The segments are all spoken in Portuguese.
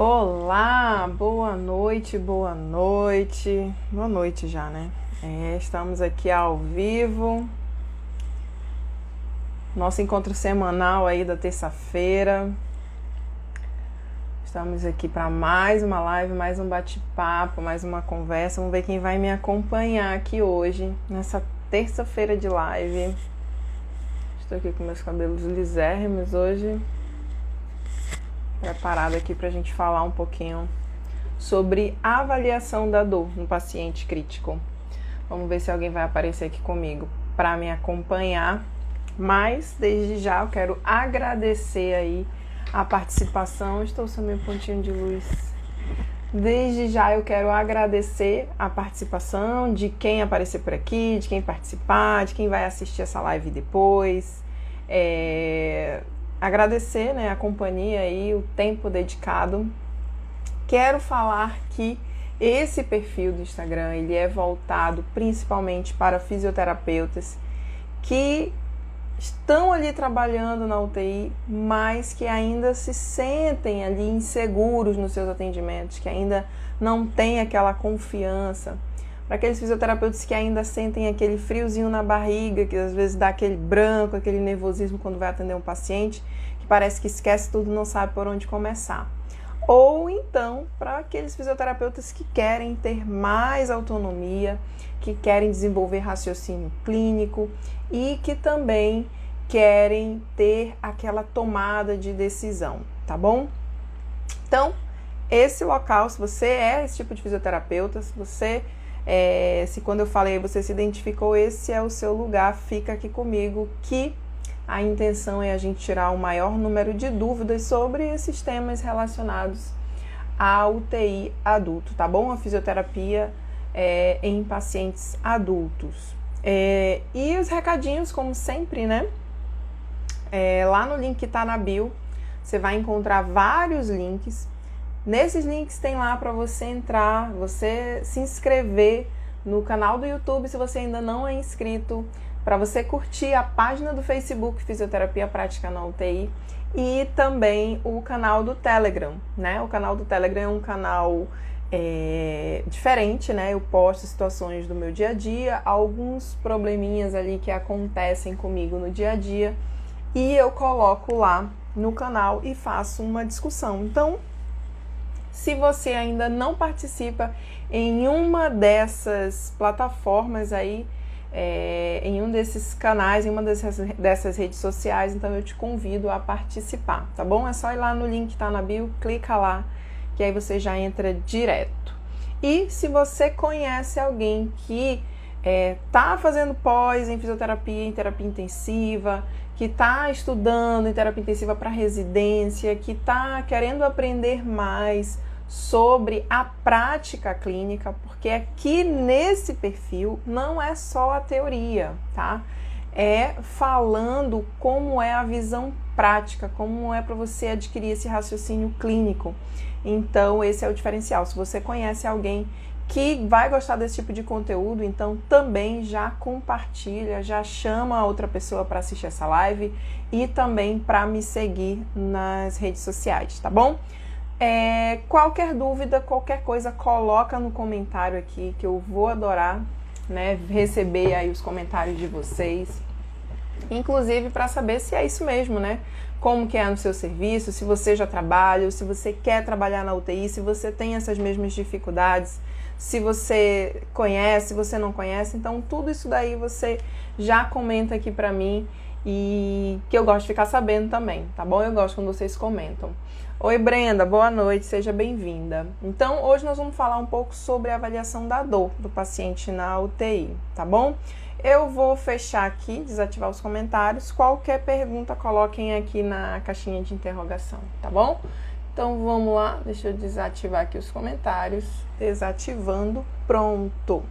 Olá, boa noite, boa noite. Boa noite já, né? Estamos aqui ao vivo. Nosso encontro semanal aí da terça-feira. Estamos aqui para mais uma live, mais um bate-papo, mais uma conversa. Vamos ver quem vai me acompanhar aqui hoje, nessa terça-feira de live. Estou aqui com meus cabelos lisérrimos hoje. Preparado aqui para a gente falar um pouquinho sobre a avaliação da dor no paciente crítico. Vamos ver se alguém vai aparecer aqui comigo para me acompanhar. Mas, desde já, eu quero agradecer aí a participação. Estou sem meu pontinho de luz. Desde já eu quero agradecer a participação de quem aparecer por aqui, de quem participar, de quem vai assistir essa live depois. Agradecer, né, a companhia e o tempo dedicado. Quero falar que esse perfil do Instagram, ele é voltado principalmente para fisioterapeutas que estão ali trabalhando na UTI, mas que ainda se sentem ali inseguros nos seus atendimentos, que ainda não têm aquela confiança. Para aqueles fisioterapeutas que ainda sentem aquele friozinho na barriga, que às vezes dá aquele branco, aquele nervosismo quando vai atender um paciente, que parece que esquece tudo e não sabe por onde começar. Ou então, para aqueles fisioterapeutas que querem ter mais autonomia, que querem desenvolver raciocínio clínico e que também querem ter aquela tomada de decisão, tá bom? Então, esse local, se você é esse tipo de fisioterapeuta, se quando eu falei você se identificou, esse é o seu lugar, fica aqui comigo, que a intenção é a gente tirar o maior número de dúvidas sobre esses temas relacionados à UTI adulto, tá bom? A fisioterapia em pacientes adultos. E os recadinhos, como sempre, né? Lá no link que tá na bio, você vai encontrar vários links. Nesses links tem lá para você entrar, você se inscrever no canal do YouTube se você ainda não é inscrito, para você curtir a página do Facebook Fisioterapia Prática na UTI e também o canal do Telegram, né? O canal do Telegram é um canal diferente, né? Eu posto situações do meu dia a dia, alguns probleminhas ali que acontecem comigo no dia a dia e eu coloco lá no canal e faço uma discussão. Então, se você ainda não participa em uma dessas plataformas aí, em um desses canais, em uma dessas redes sociais, então eu te convido a participar, tá bom? É só ir lá no link que tá na bio, clica lá, que aí você já entra direto. E se você conhece alguém que tá fazendo pós em fisioterapia, em terapia intensiva, que tá estudando em terapia intensiva para residência, que tá querendo aprender mais sobre a prática clínica, porque aqui nesse perfil não é só a teoria, tá? É falando como é a visão prática, como é para você adquirir esse raciocínio clínico. Então, esse é o diferencial. Se você conhece alguém que vai gostar desse tipo de conteúdo, então também já compartilha, já chama a outra pessoa para assistir essa live e também para me seguir nas redes sociais, tá bom? Qualquer dúvida, qualquer coisa, coloca no comentário aqui que eu vou adorar, né, receber aí os comentários de vocês, inclusive para saber se é isso mesmo, né? Como que é no seu serviço, se você já trabalha, se você quer trabalhar na UTI, se você tem essas mesmas dificuldades, se você conhece, se você não conhece. Então tudo isso daí você já comenta aqui para mim e que eu gosto de ficar sabendo também, tá bom? Eu gosto quando vocês comentam. Oi Brenda, boa noite, seja bem-vinda. Então hoje nós vamos falar um pouco sobre a avaliação da dor do paciente na UTI, tá bom? Eu vou fechar aqui, desativar os comentários. Qualquer pergunta, coloquem aqui na caixinha de interrogação, tá bom? Então vamos lá, deixa eu desativar aqui os comentários. Desativando, pronto.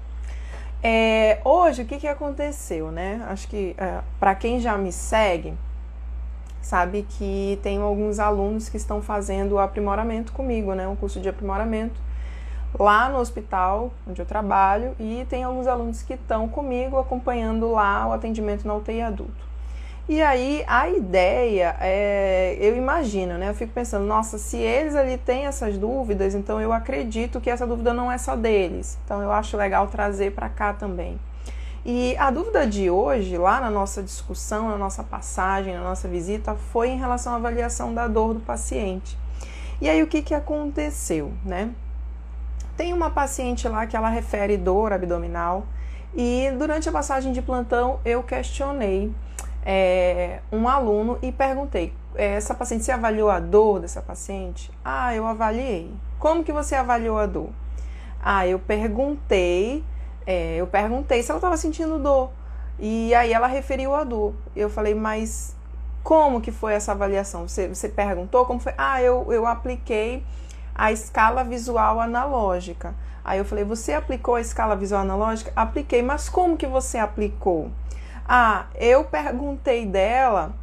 Hoje, o que aconteceu, né? Acho que para quem já me segue, sabe que tem alguns alunos que estão fazendo o aprimoramento comigo, né? Um curso de aprimoramento lá no hospital onde eu trabalho, e tem alguns alunos que estão comigo acompanhando lá o atendimento na UTI adulto. E aí a ideia eu imagino, né? Eu fico pensando, nossa, se eles ali têm essas dúvidas, então eu acredito que essa dúvida não é só deles. Então eu acho legal trazer para cá também. E a dúvida de hoje, lá na nossa discussão, na nossa passagem, na nossa visita, foi em relação à avaliação da dor do paciente. E aí o que aconteceu, né? Tem uma paciente lá que ela refere dor abdominal e durante a passagem de plantão eu questionei um aluno e perguntei, essa paciente, você avaliou a dor dessa paciente? Ah, eu avaliei. Como que você avaliou a dor? Ah, eu perguntei se ela estava sentindo dor. E aí ela referiu a dor. Eu falei, mas como que foi essa avaliação? Você perguntou como foi? Ah, eu apliquei a escala visual analógica. Aí eu falei, você aplicou a escala visual analógica? Apliquei, mas como que você aplicou? Ah, eu perguntei dela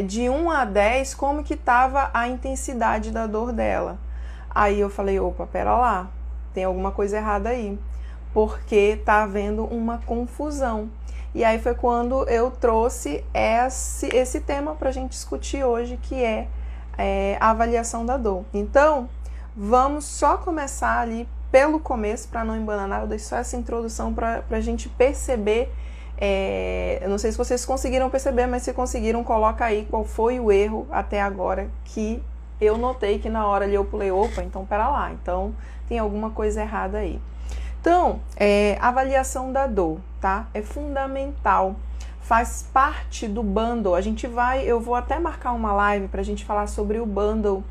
de 1 a 10 como que estava a intensidade da dor dela. Aí eu falei, opa, pera lá, tem alguma coisa errada aí, porque tá havendo uma confusão. E aí foi quando eu trouxe esse tema para a gente discutir hoje, que é a avaliação da dor. Então, vamos só começar ali pelo começo, para não embananar, eu deixo só essa introdução para a gente perceber. Eu não sei se vocês conseguiram perceber, mas se conseguiram, coloca aí qual foi o erro até agora que eu notei que na hora ali eu pulei, opa, então pera lá, então tem alguma coisa errada aí. Então, avaliação da dor, tá? É fundamental, faz parte do bundle. Eu vou até marcar uma live pra gente falar sobre o bundle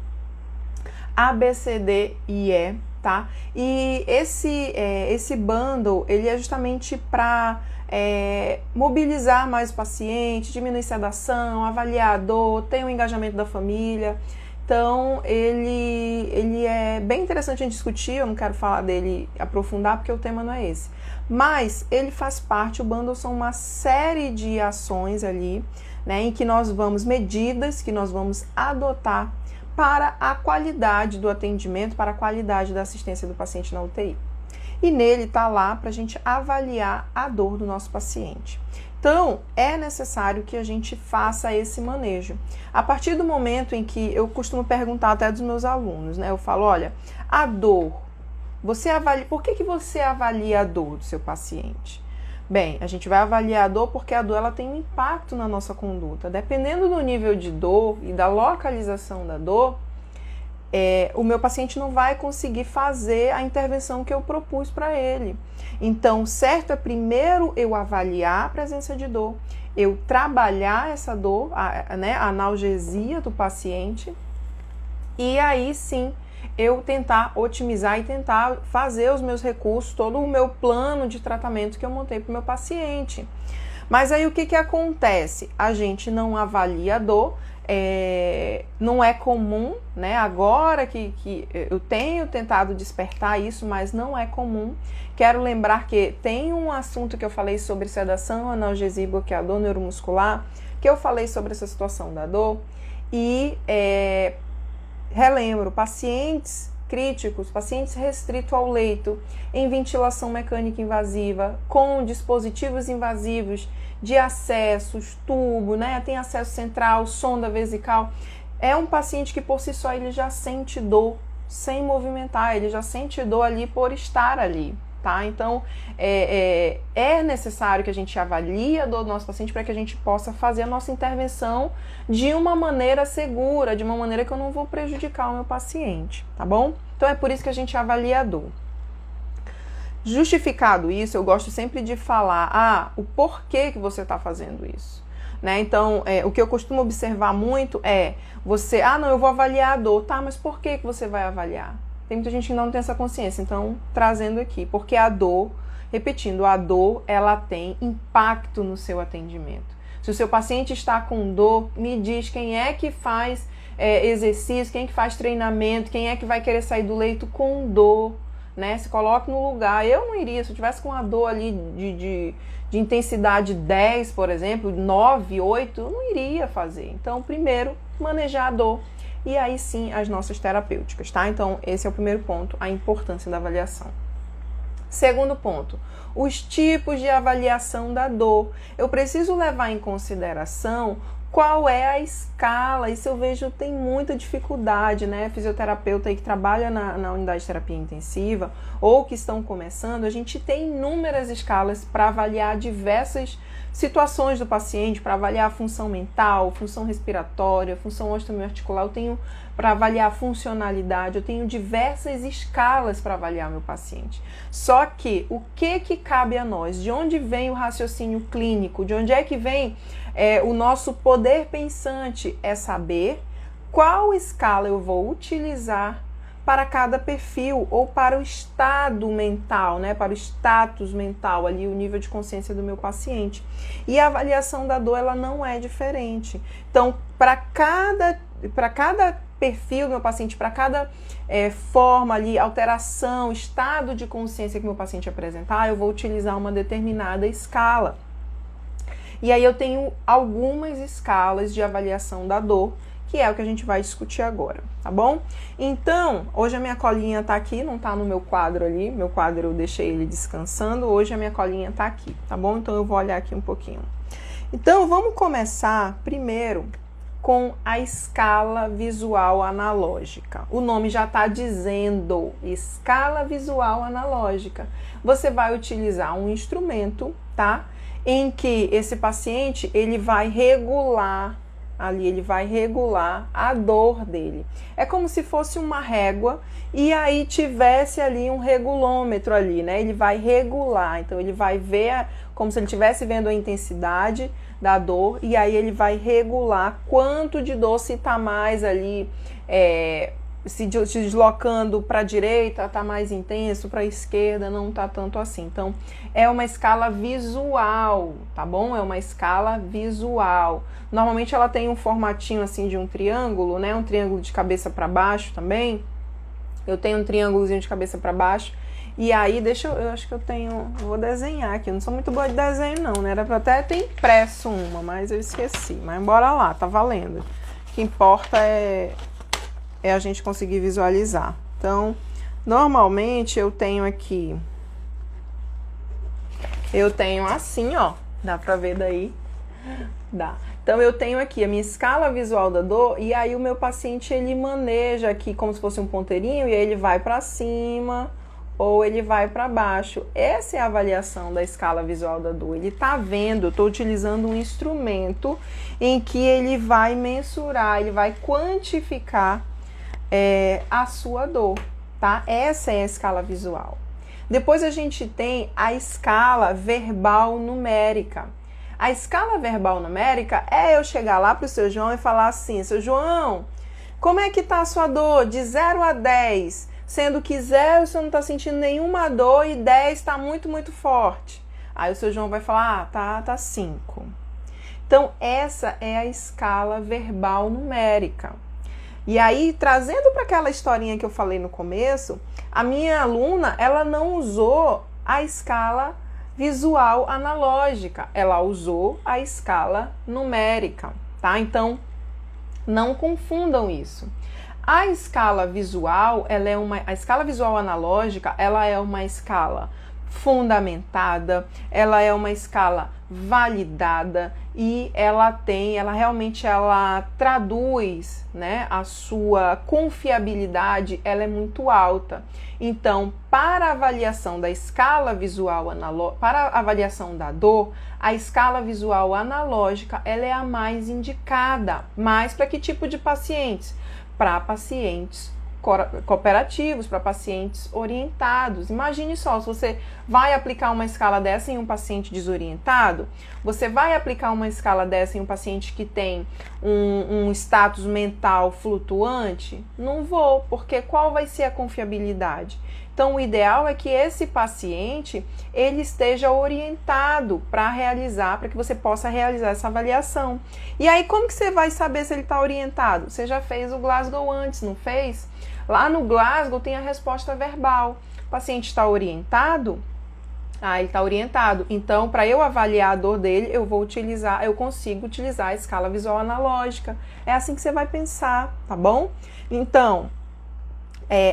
ABCDE, tá? E esse bundle, ele é justamente para mobilizar mais o paciente, diminuir sedação, avaliar a dor, ter um engajamento da família. Então, ele é bem interessante a gente discutir, eu não quero falar dele, aprofundar, porque o tema não é esse. Mas ele faz parte, o bundle são uma série de ações ali, né, em que nós vamos, medidas que nós vamos adotar para a qualidade do atendimento, para a qualidade da assistência do paciente na UTI. E nele está lá para a gente avaliar a dor do nosso paciente. Então, é necessário que a gente faça esse manejo. A partir do momento em que eu costumo perguntar até dos meus alunos, né? Eu falo, olha, a dor, por que você avalia a dor do seu paciente? Bem, a gente vai avaliar a dor porque a dor ela tem um impacto na nossa conduta. Dependendo do nível de dor e da localização da dor, o meu paciente não vai conseguir fazer a intervenção que eu propus para ele. Então, certo é primeiro eu avaliar a presença de dor, eu trabalhar essa dor, a analgesia do paciente, e aí sim eu tentar otimizar e tentar fazer os meus recursos, todo o meu plano de tratamento que eu montei para o meu paciente. Mas aí o que acontece? A gente não avalia a dor, não é comum, né? Agora que eu tenho tentado despertar isso, mas não é comum. Quero lembrar que tem um assunto que eu falei sobre sedação, analgesia e bloqueador neuromuscular, que eu falei sobre essa situação da dor e relembro, pacientes críticos, pacientes restritos ao leito, em ventilação mecânica invasiva, com dispositivos invasivos de acessos, tubo, né? Tem acesso central, sonda vesical. É um paciente que por si só ele já sente dor sem movimentar, ele já sente dor ali por estar ali, tá? Então, é necessário que a gente avalie a dor do nosso paciente para que a gente possa fazer a nossa intervenção de uma maneira segura, de uma maneira que eu não vou prejudicar o meu paciente, tá bom? Então, é por isso que a gente avalia a dor. Justificado isso, eu gosto sempre de falar o porquê que você está fazendo isso, né? Então, o que eu costumo observar muito é você, não, eu vou avaliar a dor, tá, mas por que você vai avaliar? Tem muita gente que não tem essa consciência, então, trazendo aqui, porque a dor, repetindo, a dor, ela tem impacto no seu atendimento. Se o seu paciente está com dor, me diz quem é que faz exercício, quem é que faz treinamento, quem é que vai querer sair do leito com dor, né? Se coloca no lugar. Eu não iria, se eu tivesse com uma dor ali de intensidade 10, por exemplo, 9, 8, eu não iria fazer. Então, primeiro, manejar a dor. E aí sim, as nossas terapêuticas, tá? Então, esse é o primeiro ponto, a importância da avaliação. Segundo ponto, os tipos de avaliação da dor. Eu preciso levar em consideração qual é a escala. Isso eu vejo tem muita dificuldade, né? Fisioterapeuta aí que trabalha na unidade de terapia intensiva ou que estão começando, a gente tem inúmeras escalas para avaliar diversas situações do paciente, para avaliar a função mental, função respiratória, função osteoarticular. Eu tenho para avaliar a funcionalidade, eu tenho diversas escalas para avaliar meu paciente. Só que o que cabe a nós? De onde vem o raciocínio clínico? De onde é que vem o nosso poder pensante? É saber qual escala eu vou utilizar para cada perfil ou para o estado mental, né? Para o status mental, ali o nível de consciência do meu paciente. E a avaliação da dor, ela não é diferente. Então, para cada perfil do meu paciente, para cada forma ali, alteração, estado de consciência que meu paciente apresentar, eu vou utilizar uma determinada escala. E aí eu tenho algumas escalas de avaliação da dor, que é o que a gente vai discutir agora, tá bom? Então, hoje a minha colinha tá aqui, não tá no meu quadro ali, meu quadro eu deixei ele descansando, hoje a minha colinha tá aqui, tá bom? Então eu vou olhar aqui um pouquinho. Então, vamos começar primeiro com a escala visual analógica. O nome já está dizendo, escala visual analógica. Você vai utilizar um instrumento, tá? Em que esse paciente, ele vai regular a dor dele. É como se fosse uma régua e aí tivesse ali um regulômetro ali, né? Ele vai regular, então ele vai ver como se ele estivesse vendo a intensidade da dor e aí ele vai regular quanto de dor, se tá mais ali, se deslocando para a direita, tá mais intenso, para a esquerda não tá tanto assim. Então, é uma escala visual, tá bom? É uma escala visual. Normalmente ela tem um formatinho assim de um triângulo, né? Um triângulo de cabeça para baixo também. Eu tenho um triângulozinho de cabeça para baixo. E aí, eu acho que vou desenhar aqui. Eu não sou muito boa de desenho não, né? Era pra até ter impresso uma, mas eu esqueci. Mas bora lá, tá valendo. O que importa é a gente conseguir visualizar. Então, normalmente eu tenho aqui, assim, ó, dá pra ver daí? Dá. Então, eu tenho aqui a minha escala visual da dor e aí o meu paciente, ele maneja aqui como se fosse um ponteirinho e aí ele vai pra cima ou ele vai para baixo. Essa é a avaliação da escala visual da dor. Ele tá vendo, eu estou utilizando um instrumento em que ele vai mensurar, ele vai quantificar a sua dor, tá? Essa é a escala visual. Depois a gente tem a escala verbal numérica. A escala verbal numérica é eu chegar lá pro seu João e falar assim: seu João, como é que tá a sua dor? De 0 a 10, sendo que 0 você não tá sentindo nenhuma dor e 10 tá muito, muito forte. Aí o seu João vai falar: tá 5. Então, essa é a escala verbal numérica. E aí, trazendo para aquela historinha que eu falei no começo, a minha aluna, ela não usou a escala visual analógica, ela usou a escala numérica, tá? Então, não confundam isso. A escala visual, a escala visual analógica, ela é uma escala fundamentada, ela é uma escala validada e ela realmente traduz, né, a sua confiabilidade, ela é muito alta. Então, para a avaliação da escala visual analógica, para a avaliação da dor, a escala visual analógica, ela é a mais indicada. Mas para que tipo de pacientes? Para pacientes cooperativos, para pacientes orientados. Imagine só, se você vai aplicar uma escala dessa em um paciente desorientado, você vai aplicar uma escala dessa em um paciente que tem um status mental flutuante? Não vou, porque qual vai ser a confiabilidade? Então, o ideal é que esse paciente, ele esteja orientado para que você possa realizar essa avaliação. E aí, como que você vai saber se ele está orientado? Você já fez o Glasgow antes, não fez? Lá no Glasgow tem a resposta verbal. O paciente está orientado? Ele está orientado. Então, para eu avaliar a dor dele, eu consigo utilizar a escala visual analógica. É assim que você vai pensar, tá bom? Então,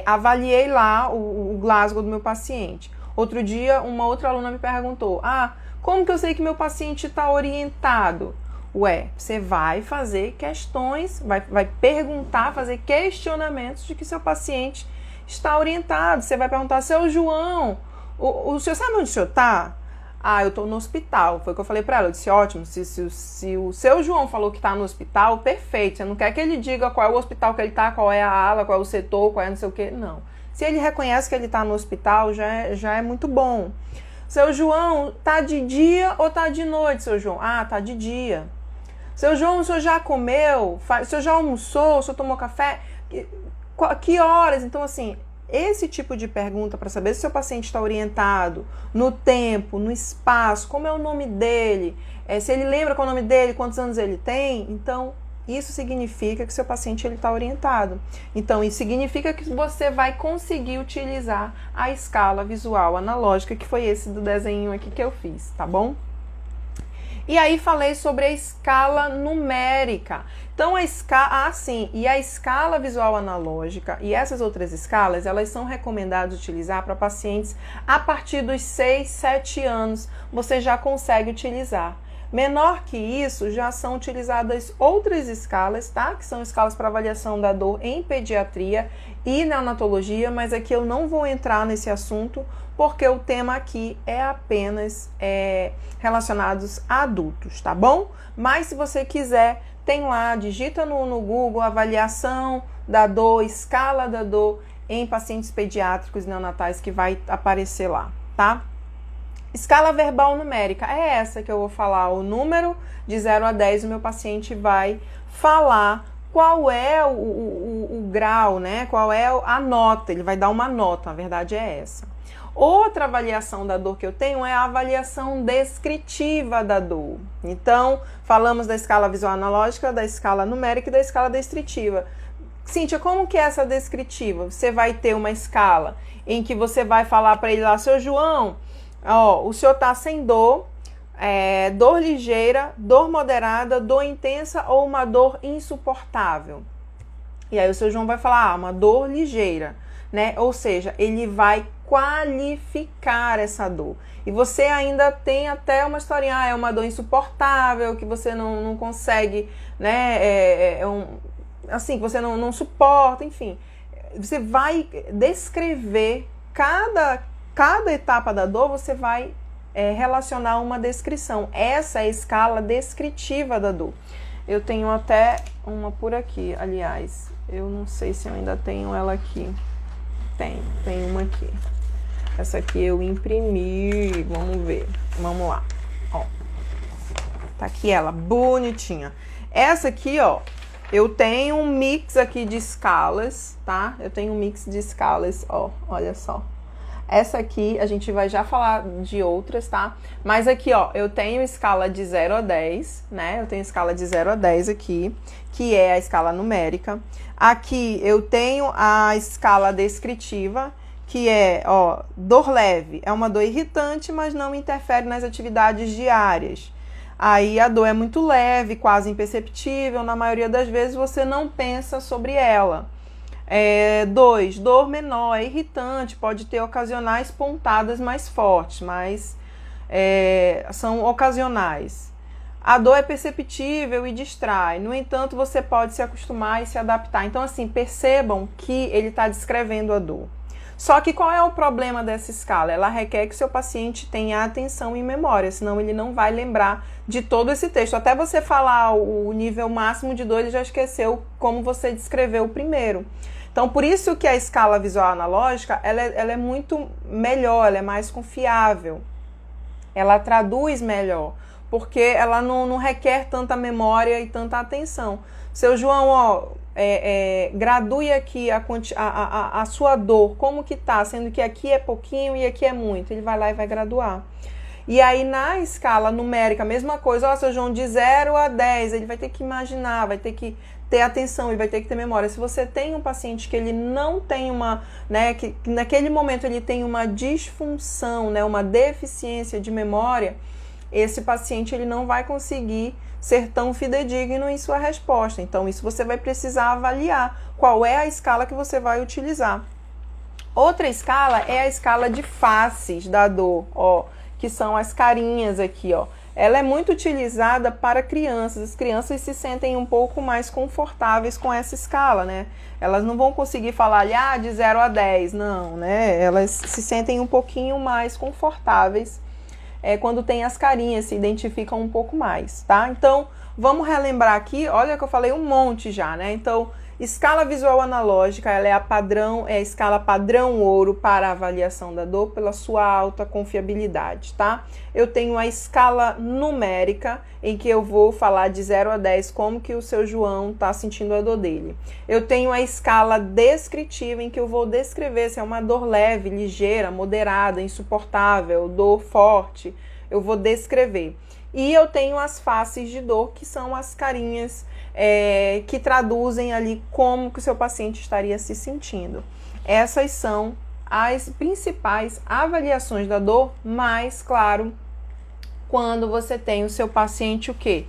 avaliei lá o Glasgow do meu paciente. Outro dia, uma outra aluna me perguntou, como que eu sei que meu paciente está orientado? Ué, você vai fazer questões, vai perguntar, fazer questionamentos de que seu paciente está orientado. Você vai perguntar, seu João, o senhor sabe onde o senhor está? Eu estou no hospital. Foi o que eu falei para ela. Eu disse, ótimo, se o seu João falou que está no hospital, perfeito. Você não quer que ele diga qual é o hospital que ele está, qual é a ala, qual é o setor, qual é não sei o quê. Não. Se ele reconhece que ele está no hospital, já é muito bom. Seu João, tá de dia ou tá de noite, seu João? Tá de dia. Seu João, o senhor já comeu? O senhor já almoçou? O senhor tomou café? Que horas? Então, assim, esse tipo de pergunta para saber se o seu paciente está orientado no tempo, no espaço, como é o nome dele, se ele lembra qual é o nome dele, quantos anos ele tem, então isso significa que seu paciente está orientado. Então isso significa que você vai conseguir utilizar a escala visual analógica, que foi esse do desenho aqui que eu fiz, tá bom? E aí falei sobre a escala numérica. Então a escala visual analógica e essas outras escalas, elas são recomendadas utilizar para pacientes a partir dos 6, 7 anos, você já consegue utilizar. Menor que isso, já são utilizadas outras escalas, tá? Que são escalas para avaliação da dor em pediatria e neonatologia, mas aqui eu não vou entrar nesse assunto, porque o tema aqui é apenas relacionados a adultos, tá bom? Mas se você quiser, tem lá, digita no Google, avaliação da dor, escala da dor em pacientes pediátricos e neonatais, que vai aparecer lá, tá? Escala verbal numérica é essa que eu vou falar, o número de 0 a 10, o meu paciente vai falar qual é o grau, né? Qual é a nota, ele vai dar uma nota, na verdade é essa. Outra avaliação da dor que eu tenho é a avaliação descritiva da dor. Então, falamos da escala visual analógica, da escala numérica e da escala descritiva. Cíntia, como que é essa descritiva? Você vai ter uma escala em que você vai falar para ele lá, seu João, o senhor tá sem dor, dor ligeira, dor moderada, dor intensa ou uma dor insuportável. E aí o seu João vai falar, uma dor ligeira, né? Ou seja, ele vai qualificar essa dor. E você ainda tem até uma historinha, é uma dor insuportável, que você não consegue, né? Assim, que você não suporta, enfim. Você vai descrever cada etapa da dor, você vai relacionar uma descrição. Essa é a escala descritiva da dor. Eu tenho até uma por aqui, aliás. Eu não sei se eu ainda tenho ela aqui. Tem uma aqui. Essa aqui eu imprimi. Vamos ver. Vamos lá. Ó. Tá aqui ela, bonitinha. Essa aqui, ó. Eu tenho um mix aqui de escalas, tá? Eu tenho um mix de escalas, ó. Olha só. Essa aqui, a gente vai já falar de outras, tá? Mas aqui, ó, eu tenho escala de 0 a 10, né? Eu tenho escala de 0 a 10 aqui, que é a escala numérica. Aqui eu tenho a escala descritiva, que é, ó, dor leve. É uma dor irritante, mas não interfere nas atividades diárias. Aí a dor é muito leve, quase imperceptível. Na maioria das vezes você não pensa sobre ela. 2, dor menor, é irritante, pode ter ocasionais pontadas mais fortes, mas são ocasionais. A dor é perceptível e distrai, no entanto, você pode se acostumar e se adaptar. Então, assim, percebam que ele está descrevendo a dor. Só que qual é o problema dessa escala? Ela requer que seu paciente tenha atenção e memória, senão ele não vai lembrar de todo esse texto. Até você falar o nível máximo de dor, ele já esqueceu como você descreveu primeiro. Então, por isso que a escala visual analógica, ela é muito melhor, ela é mais confiável. Ela traduz melhor, porque ela não requer tanta memória e tanta atenção. Seu João, ó, gradue aqui a sua dor, como que tá, sendo que aqui é pouquinho e aqui é muito. Ele vai lá e vai graduar. E aí, na escala numérica, a mesma coisa. Ó, seu João, de 0 a 10, ele vai ter que imaginar, vai ter que ter atenção e vai ter que ter memória. Se você tem um paciente que ele não tem que naquele momento ele tem uma disfunção, né, uma deficiência de memória, esse paciente ele não vai conseguir ser tão fidedigno em sua resposta. Então, isso você vai precisar avaliar qual é a escala que você vai utilizar. Outra escala é a escala de faces da dor, ó, que são as carinhas aqui, ó. Ela é muito utilizada para crianças. As crianças se sentem um pouco mais confortáveis com essa escala, né? Elas não vão conseguir falar ali, de 0 a 10, não, né? Elas se sentem um pouquinho mais confortáveis quando tem as carinhas, se identificam um pouco mais, tá? Então, vamos relembrar aqui, olha que eu falei um monte já, né? Então, escala visual analógica, ela é a escala padrão ouro para avaliação da dor pela sua alta confiabilidade, tá? Eu tenho a escala numérica, em que eu vou falar de 0 a 10 como que o seu João tá sentindo a dor dele. Eu tenho a escala descritiva, em que eu vou descrever se é uma dor leve, ligeira, moderada, insuportável, dor forte, eu vou descrever. E eu tenho as faces de dor, que são as carinhas que traduzem ali como que o seu paciente estaria se sentindo. Essas são as principais avaliações da dor, mas, claro, quando você tem o seu paciente o quê?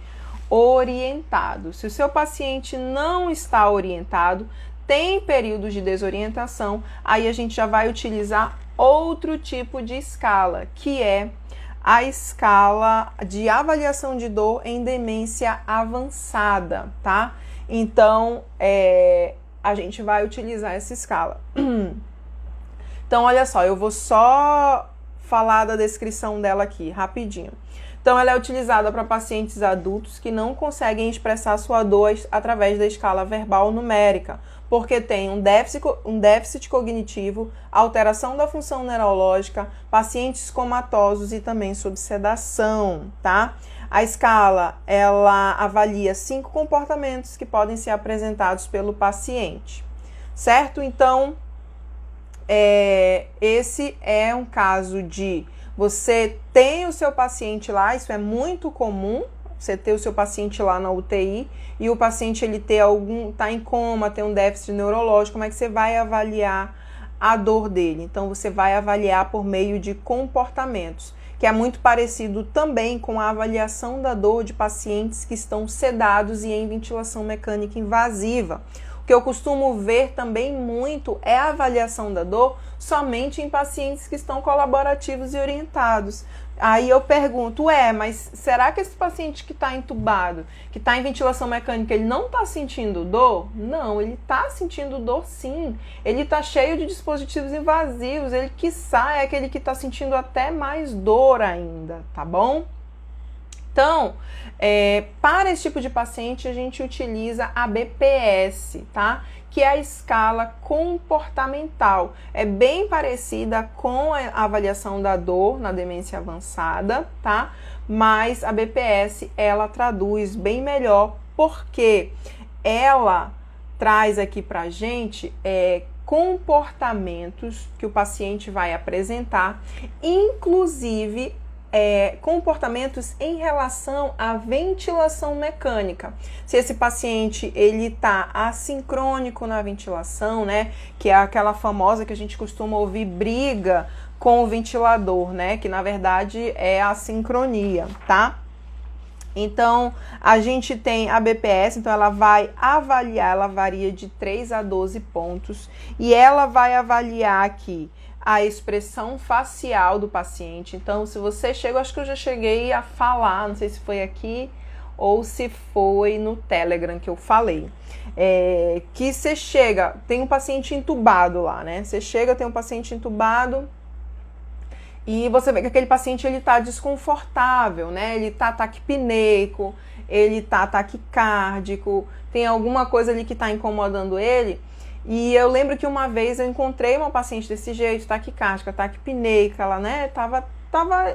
Orientado. Se o seu paciente não está orientado, tem períodos de desorientação, aí a gente já vai utilizar outro tipo de escala, que é a escala de avaliação de dor em demência avançada, tá? Então, a gente vai utilizar essa escala. Então, olha só, eu vou só falar da descrição dela aqui, rapidinho. Então, ela é utilizada para pacientes adultos que não conseguem expressar sua dor através da escala verbal numérica, porque tem um déficit cognitivo, alteração da função neurológica, pacientes comatosos e também sob sedação, tá? A escala, ela avalia 5 comportamentos que podem ser apresentados pelo paciente, certo? Então, esse é um caso de você tem o seu paciente lá, isso é muito comum, você ter o seu paciente lá na UTI e o paciente ele tá em coma, tem um déficit neurológico, como é que você vai avaliar a dor dele? Então você vai avaliar por meio de comportamentos, que é muito parecido também com a avaliação da dor de pacientes que estão sedados e em ventilação mecânica invasiva. O que eu costumo ver também muito é a avaliação da dor somente em pacientes que estão colaborativos e orientados. Aí eu pergunto, mas será que esse paciente que está entubado, que está em ventilação mecânica, ele não está sentindo dor? Não, ele está sentindo dor sim. Ele está cheio de dispositivos invasivos, ele quiçá é aquele que está sentindo até mais dor ainda, tá bom? Então, para esse tipo de paciente, a gente utiliza a BPS, tá? Que é a escala comportamental. É bem parecida com a avaliação da dor na demência avançada, tá? Mas a BPS, ela traduz bem melhor, porque ela traz aqui pra gente comportamentos que o paciente vai apresentar, inclusive comportamentos em relação à ventilação mecânica. Se esse paciente ele tá assincrônico na ventilação, né, que é aquela famosa que a gente costuma ouvir briga com o ventilador, né, que na verdade é a sincronia, tá? Então, a gente tem a BPS, então ela vai avaliar, ela varia de 3 a 12 pontos, e ela vai avaliar aqui a expressão facial do paciente. Então, se você chega, acho que eu já cheguei a falar, não sei se foi aqui ou se foi no Telegram que eu falei, que você chega, tem um paciente entubado lá, né? Você chega, tem um paciente entubado e você vê que aquele paciente ele tá desconfortável, né? Ele tá taquipneico, ele tá taquicárdico, tem alguma coisa ali que tá incomodando ele. E eu lembro que uma vez eu encontrei uma paciente desse jeito, taquicárdica, taquipneica, ela, né, tava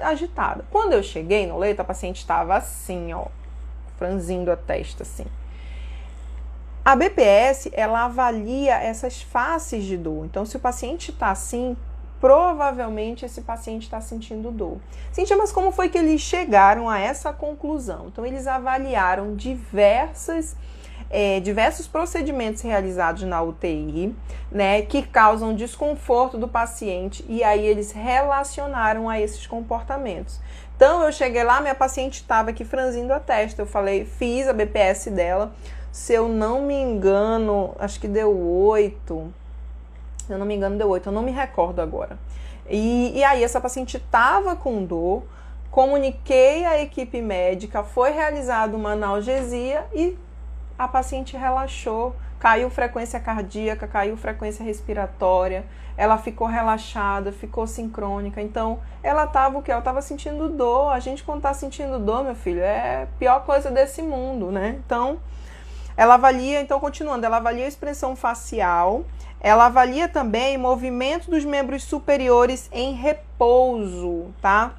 agitada. Quando eu cheguei no leito, a paciente tava assim, ó, franzindo a testa, assim. A BPS, ela avalia essas faces de dor. Então, se o paciente tá assim, provavelmente esse paciente está sentindo dor. Cíntia, mas como foi que eles chegaram a essa conclusão? Então, eles avaliaram diversos procedimentos realizados na UTI, né, que causam desconforto do paciente, e aí eles relacionaram a esses comportamentos. Então, eu cheguei lá, minha paciente estava aqui franzindo a testa, eu falei, fiz a BPS dela, se eu não me engano, acho que deu 8, Se eu não me engano, deu 8, eu não me recordo agora. E aí, essa paciente estava com dor, comuniquei à equipe médica, foi realizada uma analgesia e a paciente relaxou, caiu frequência cardíaca, caiu frequência respiratória, ela ficou relaxada, ficou sincrônica. Então, ela estava o quê? Ela estava sentindo dor. A gente, quando está sentindo dor, meu filho, é a pior coisa desse mundo, né? Então, ela avalia, então continuando, ela avalia a expressão facial, ela avalia também movimento dos membros superiores em repouso, tá?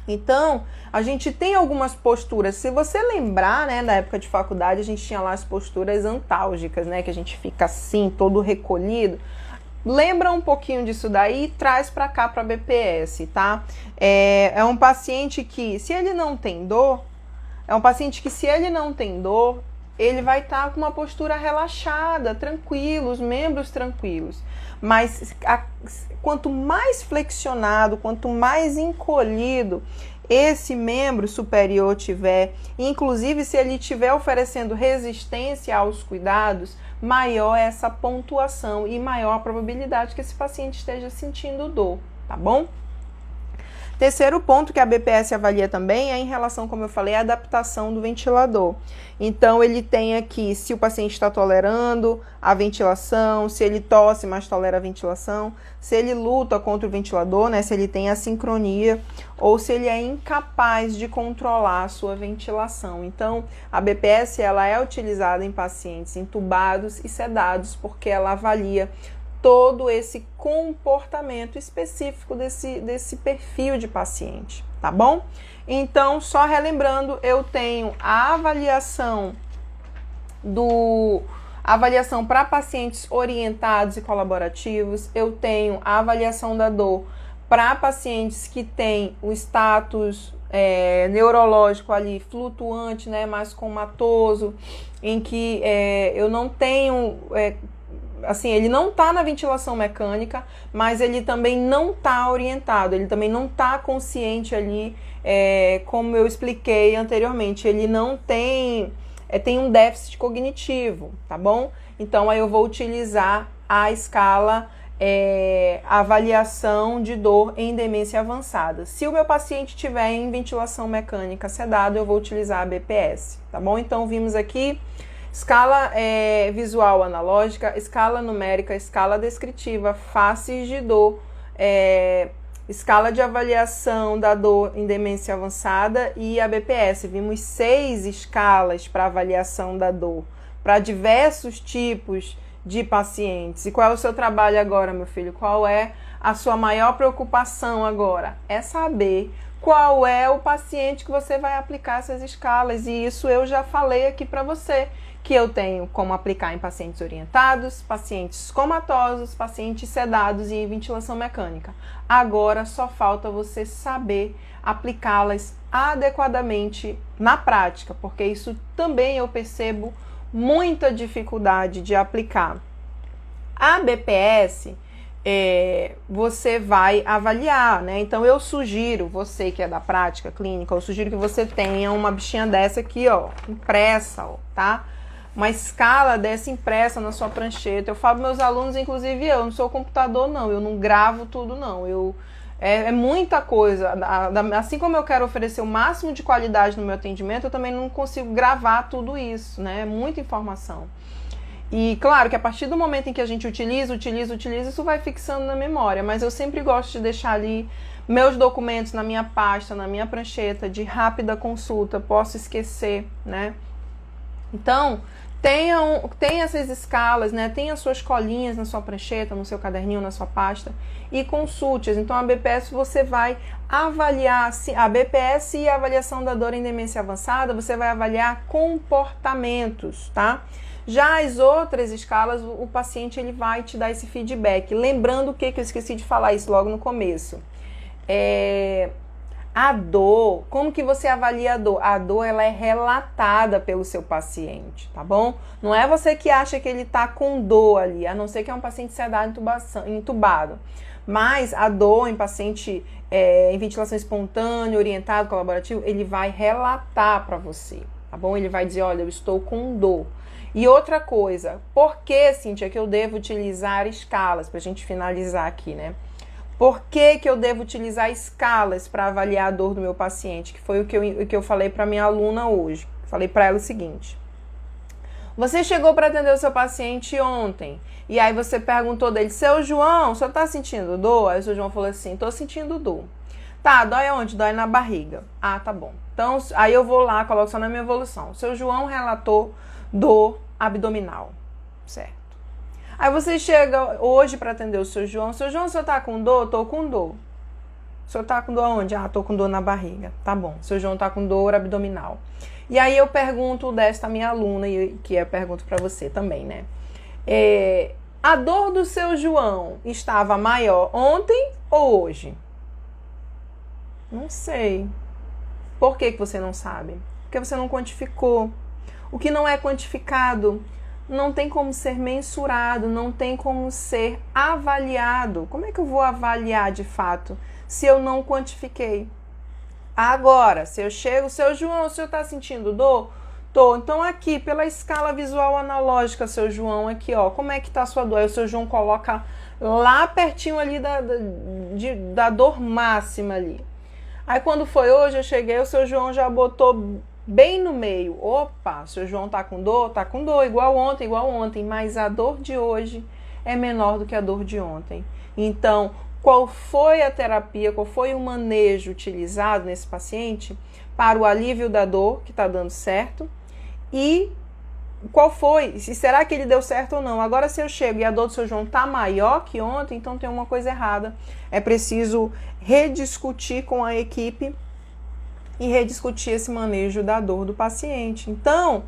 Então, a gente tem algumas posturas. Se você lembrar, né, na época de faculdade, a gente tinha lá as posturas antálgicas, né, que a gente fica assim, todo recolhido. Lembra um pouquinho disso daí e traz para cá, para BPS, tá? É um paciente que, se ele não tem dor, ele vai estar com uma postura relaxada, tranquilo, os membros tranquilos. Mas quanto mais flexionado, quanto mais encolhido esse membro superior tiver, inclusive se ele estiver oferecendo resistência aos cuidados, maior é essa pontuação e maior a probabilidade que esse paciente esteja sentindo dor, tá bom? Terceiro ponto que a BPS avalia também é em relação, como eu falei, à adaptação do ventilador. Então, ele tem aqui se o paciente está tolerando a ventilação, se ele tosse, mas tolera a ventilação, se ele luta contra o ventilador, né, se ele tem a sincronia, ou se ele é incapaz de controlar a sua ventilação. Então, a BPS ela é utilizada em pacientes intubados e sedados, porque ela avalia todo esse comportamento específico desse perfil de paciente, tá bom? Então, só relembrando, eu tenho a avaliação para pacientes orientados e colaborativos, eu tenho a avaliação da dor para pacientes que têm o status neurológico ali flutuante, né, mais comatoso, em que eu não tenho... assim, ele não está na ventilação mecânica, mas ele também não está orientado, ele também não está consciente ali, como eu expliquei anteriormente, ele não tem um déficit cognitivo, tá bom? Então, aí eu vou utilizar a escala avaliação de dor em demência avançada. Se o meu paciente estiver em ventilação mecânica sedado, eu vou utilizar a BPS, tá bom? Então, vimos aqui escala visual analógica, escala numérica, escala descritiva, faces de dor, escala de avaliação da dor em demência avançada e a BPS. Vimos 6 escalas para avaliação da dor, para diversos tipos de pacientes. E qual é o seu trabalho agora, meu filho? Qual é a sua maior preocupação agora? É saber qual é o paciente que você vai aplicar essas escalas. E isso eu já falei aqui para você, que eu tenho como aplicar em pacientes orientados, pacientes comatosos, pacientes sedados e em ventilação mecânica. Agora só falta você saber aplicá-las adequadamente na prática, porque isso também eu percebo muita dificuldade de aplicar. A BPS, você vai avaliar, né? Então eu sugiro, você que é da prática clínica, eu sugiro que você tenha uma bichinha dessa aqui, ó, impressa, ó, tá? Uma escala dessa impressa na sua prancheta. Eu falo para meus alunos, inclusive eu não sou computador não, eu não gravo tudo não, é muita coisa, assim como eu quero oferecer o máximo de qualidade no meu atendimento, eu também não consigo gravar tudo isso, né, é muita informação. E claro que a partir do momento em que a gente utiliza, isso vai fixando na memória, mas eu sempre gosto de deixar ali meus documentos na minha pasta, na minha prancheta, de rápida consulta, posso esquecer, né. Então, tenha essas escalas, né? Tenha as suas colinhas na sua prancheta, no seu caderninho, na sua pasta e consulte-as. Então, a BPS você vai avaliar, a BPS e a avaliação da dor em demência avançada, você vai avaliar comportamentos, tá? Já as outras escalas, o paciente ele vai te dar esse feedback. Lembrando que eu esqueci de falar isso logo no começo. A dor, como que você avalia a dor? A dor, ela é relatada pelo seu paciente, tá bom? Não é você que acha que ele tá com dor ali, a não ser que é um paciente sedado entubado. Mas a dor em paciente em ventilação espontânea, orientado, colaborativo, ele vai relatar para você, tá bom? Ele vai dizer, olha, eu estou com dor. E outra coisa, por que, Cíntia, que eu devo utilizar escalas? Pra gente finalizar aqui, né? Por que eu devo utilizar escalas para avaliar a dor do meu paciente? Que foi o que eu falei para minha aluna hoje. Falei para ela o seguinte: você chegou para atender o seu paciente ontem, e aí você perguntou dele, seu João, o senhor tá sentindo dor? Aí o seu João falou assim, tô sentindo dor. Tá, dói onde? Dói na barriga. Ah, tá bom. Então, aí eu vou lá, coloco só na minha evolução. O seu João relatou dor abdominal, certo? Aí você chega hoje para atender o seu João, o senhor tá com dor? Tô com dor. O senhor tá com dor onde? Ah, tô com dor na barriga. Tá bom, o seu João tá com dor abdominal. E aí eu pergunto desta minha aluna, que eu pergunto para você também, né? A dor do seu João estava maior ontem ou hoje? Não sei. Por que você não sabe? Porque você não quantificou. O que não é quantificado não tem como ser mensurado, não tem como ser avaliado. Como é que eu vou avaliar de fato se eu não quantifiquei? Agora, se eu chego, seu João, o senhor está sentindo dor? Tô. Então aqui, pela escala visual analógica, seu João, aqui, ó, como é que tá a sua dor? Aí o seu João coloca lá pertinho ali da dor máxima ali. Aí quando foi hoje, eu cheguei, o seu João já botou bem no meio. Opa, o seu João tá com dor? Tá com dor, igual ontem, mas a dor de hoje é menor do que a dor de ontem. Então, qual foi a terapia, qual foi o manejo utilizado nesse paciente para o alívio da dor, que está dando certo, e qual foi, será que ele deu certo ou não? Agora, se eu chego e a dor do seu João está maior que ontem, então tem uma coisa errada. É preciso rediscutir com a equipe e rediscutir esse manejo da dor do paciente. Então,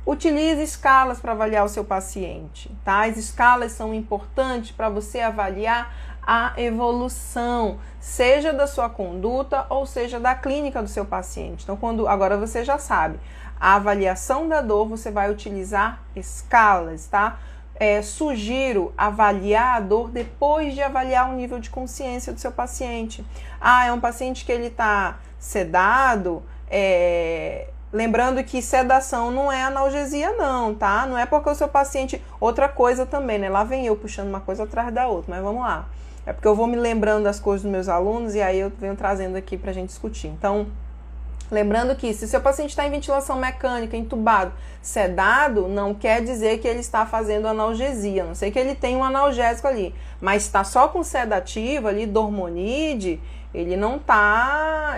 utilize escalas para avaliar o seu paciente, tá? As escalas são importantes para você avaliar a evolução, seja da sua conduta ou seja da clínica do seu paciente. Então, agora você já sabe, a avaliação da dor você vai utilizar escalas, tá? Sugiro avaliar a dor depois de avaliar o nível de consciência do seu paciente. Ah, é um paciente que ele está sedado, lembrando que sedação não é analgesia não, tá? Não é porque o seu paciente... Outra coisa também, né? Lá vem eu puxando uma coisa atrás da outra, mas vamos lá. É porque eu vou me lembrando das coisas dos meus alunos e aí eu venho trazendo aqui pra gente discutir. Então, lembrando que se o seu paciente está em ventilação mecânica, entubado, sedado, não quer dizer que ele está fazendo analgesia. Não sei que ele tem um analgésico ali, mas está só com sedativo ali, dormonide, ele não tá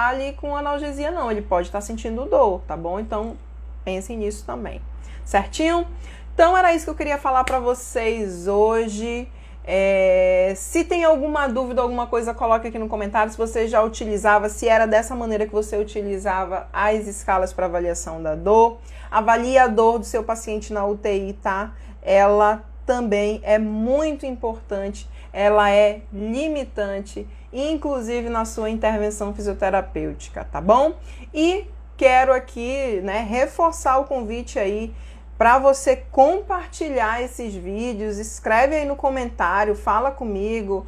ali com analgesia não, ele pode estar sentindo dor, tá bom? Então, pensem nisso também, certinho? Então, era isso que eu queria falar para vocês hoje. Se tem alguma dúvida, alguma coisa, coloque aqui no comentário. Se você já utilizava, se era dessa maneira que você utilizava as escalas para avaliação da dor. Avalie a dor do seu paciente na UTI, tá? Ela também é muito importante, ela é limitante, inclusive na sua intervenção fisioterapêutica, tá bom? E quero aqui, né, reforçar o convite aí para você compartilhar esses vídeos. Escreve aí no comentário, fala comigo,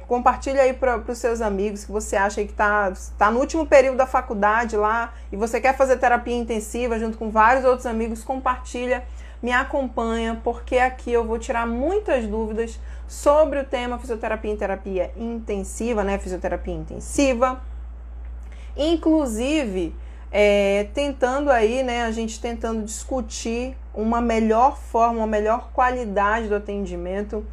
compartilha aí para os seus amigos que você acha que tá no último período da faculdade lá e você quer fazer terapia intensiva junto com vários outros amigos, compartilha, me acompanha, porque aqui eu vou tirar muitas dúvidas sobre o tema fisioterapia em terapia intensiva, né? Fisioterapia intensiva, inclusive... tentando aí, né, a gente tentando discutir uma melhor forma, uma melhor qualidade do atendimento,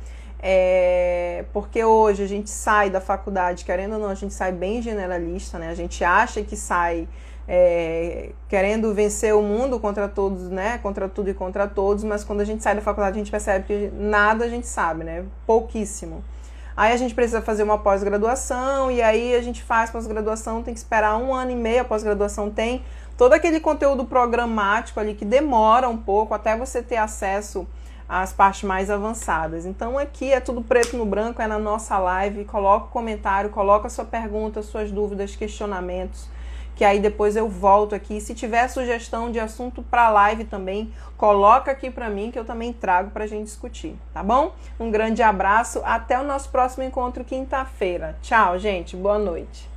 porque hoje a gente sai da faculdade, querendo ou não, a gente sai bem generalista, né, a gente acha que sai querendo vencer o mundo contra todos, né, contra tudo e contra todos, mas quando a gente sai da faculdade a gente percebe que nada a gente sabe, né, pouquíssimo. Aí a gente precisa fazer uma pós-graduação, e aí a gente faz pós-graduação, tem que esperar 1 ano e meio, a pós-graduação tem todo aquele conteúdo programático ali que demora um pouco até você ter acesso às partes mais avançadas. Então aqui é tudo preto no branco, é na nossa live, coloca o comentário, coloca a sua pergunta, suas dúvidas, questionamentos, que aí depois eu volto aqui. Se tiver sugestão de assunto para live também, coloca aqui para mim que eu também trago para a gente discutir, tá bom? Um grande abraço, até o nosso próximo encontro quinta-feira. Tchau, gente, boa noite.